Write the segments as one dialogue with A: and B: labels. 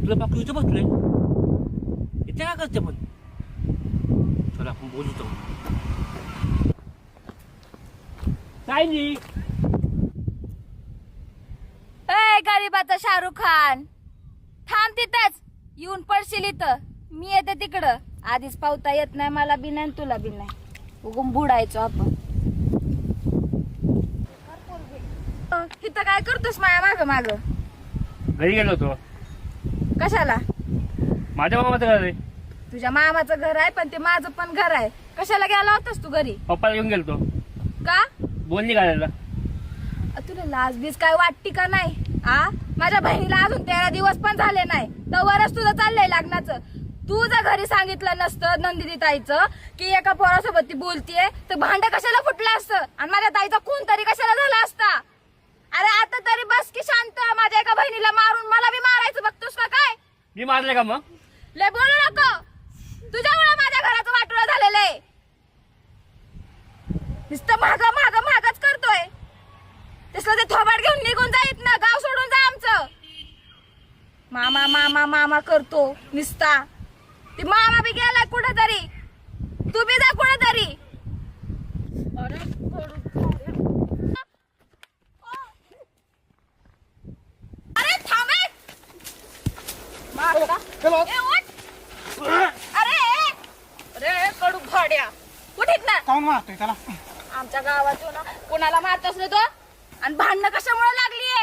A: आपलं बाकी इथं बसलंय इथे काय करते पण चला आपण बोलतो सायली
B: ए गरीबाचा शाहरुख खान थांब तिथंच येऊन पडशील इथं मी येते तिकडं आधीच पावता येत नाही मला बी नाही तुला बी नाही उगून बुडायचो आपण तिथं काय करतोस माया माग माग
A: घरी गेलो होतो
B: कशाला
A: माझ्या मामाचं घर आहे
B: तुझ्या मामाचं घर आहे पण ते माझं पण घर आहे कशाला गेला होतास तू घरी
A: पप्पाला घेऊन गेलतो
B: का
A: बोलणी घालायला
B: तुला लाज बीज काय वाटती का नाही आ माझ्या बहिणीला अजून 13 दिवस पण झाले नाही तवरच तुझं चाललंय लग्नाचं तू जर घरी सांगितलं नसतं नंदिनी ताईचं की एका पोरासोबत ती बोलतीये तर भांड कशाला फुटलं असतं आणि माझ्या ताईचा खून तरी कशाला झाला असता अरे आता तरी बस की शांत माझ्या एका बहिणीला मारून मला बी मारायचं बघतोस का काय
A: मी मारले का मग
B: लय बोलू नको तुझ्यामुळे माझ्या घराचं वाटोळं झालेलं आहे नुसतं महागच करतोय तसलं ते थोबाड घेऊन निघून जाईत ना गाव सोडून जा आमचं मामा मामा मामा करतो निसता ती मामा बी गेलाय कुठेतरी तू बी जा कुठेतरी अरे थांबे अरे कडू भाड्या कुठेत ना
C: कोण मारतोय त्याला
B: आमच्या गावातून ना कोणाला मारतोस ना तो आणि भांडणं कशामुळे लागलीये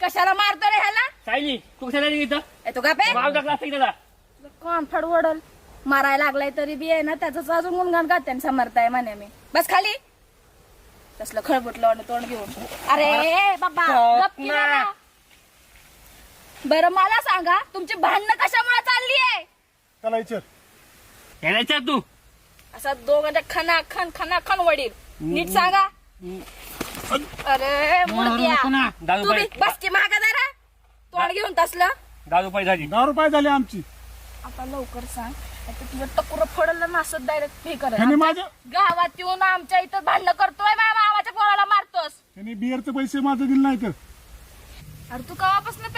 B: कशाला मारतो रे ह्याला
A: सायली तू कशाला आली इथं
B: तू का पे
A: माव टाकला असता की त्याला
B: कोण फडवडल मारायला लागलाय तरी बी आहे ना त्याच अजून गुणगान गाते समर्थ आहे म्हणे मी बस खाली तसलं खळबुटलं तोंड घेऊन अरे बाबा गप की जरा. बरं मला सांगा तुमची भांडणं कशामुळे चालली आहे
C: त्याला विचार
A: यायला विचार तू
B: असं दोघांच्या खना वडील नीट सांगा अरे मुडद्या
A: दारू
B: तू बी
A: पाय
B: बस की मागा जरा तोंड घेऊन तसलं
A: दारू पाय झाली
C: 10 रुपये झाली आमची
B: आता लवकर सांग आता तुझं टकुर फोडलं ना असं डायरेक्ट हे
C: ह्याने
B: करत
C: माझ्या
B: गावात येऊन आमच्या इथं भांडणं करतोय माझ्या मामाच्या पोराला मारतोस
C: ह्याने बिअरचे पैसे माझं दिले नाही तर
B: अरे तू कवापासून